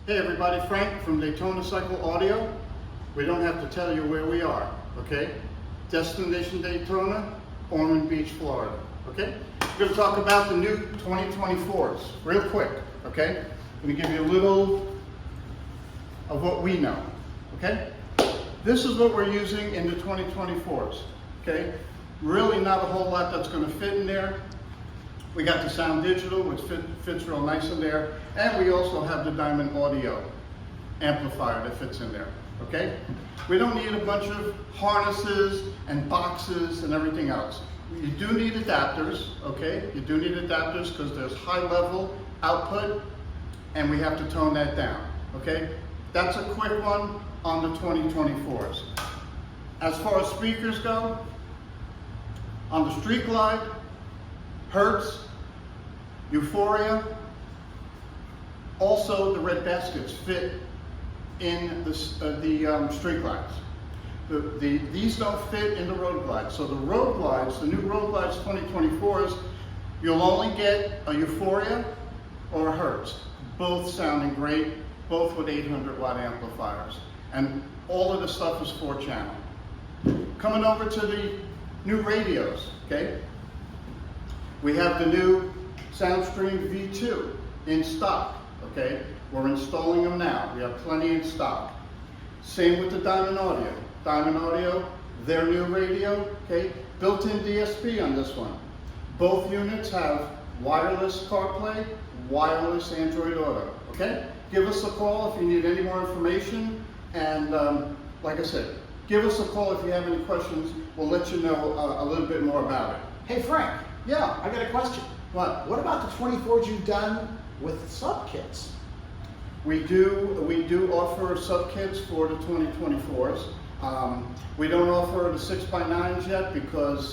Hey everybody, Frank from Daytona Cycle Audio. We don't have to tell you where we are, okay? Destination Daytona, Ormond Beach, Florida, okay? We're going to talk about the new 2024s real quick, okay? I'm going to give you a little of what we know, okay? This is what we're using in the 2024s, okay? Really not a whole lot that's going to fit in there. We got the sound digital, which fits real nice in there, and we also have the Diamond Audio amplifier that fits in there, okay? We don't need a bunch of harnesses and boxes and everything else. You do need adapters, okay? You do need adapters because there's high level output, and we have to tone that down, okay? That's a quick one on the 2024s. As far as speakers go, on the Street Glide, Hertz, Euphoria, also the red baskets fit in the Street Glides. These don't fit in the Road Glides. So the Road Glides, the new Road Glides 2024s, you'll only get a Euphoria or a Hertz. Both sounding great, both with 800 watt amplifiers. And all of the stuff is 4-channel. Coming over to the new radios, okay? We have the new SoundStream V2 in stock, okay? We're installing them now. We have plenty in stock. Same with the Diamond Audio. Diamond Audio, their new radio, okay? Built-in DSP on this one. Both units have wireless CarPlay, wireless Android Auto, okay? Give us a call if you need any more information. And like I said, give us a call if you have any questions. We'll let you know a little bit more about it. Hey Frank, Yeah. I got a question. What? What about the 24s you've done with sub kits? We do offer sub kits for the 2024s. We don't offer the 6x9s yet because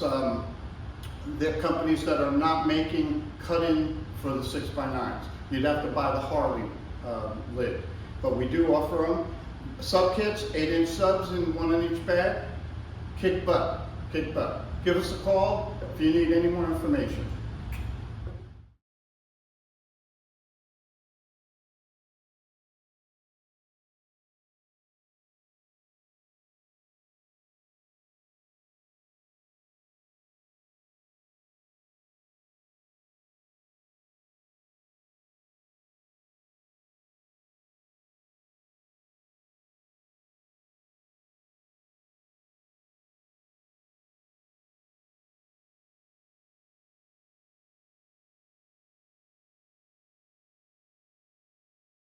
there are companies that are not making cut-in for the 6x9s. You'd have to buy the Harley lid. But we do offer them. Sub kits, 8-inch subs in one in each bag. Kick butt, kick butt. Give us a call if you need any more information.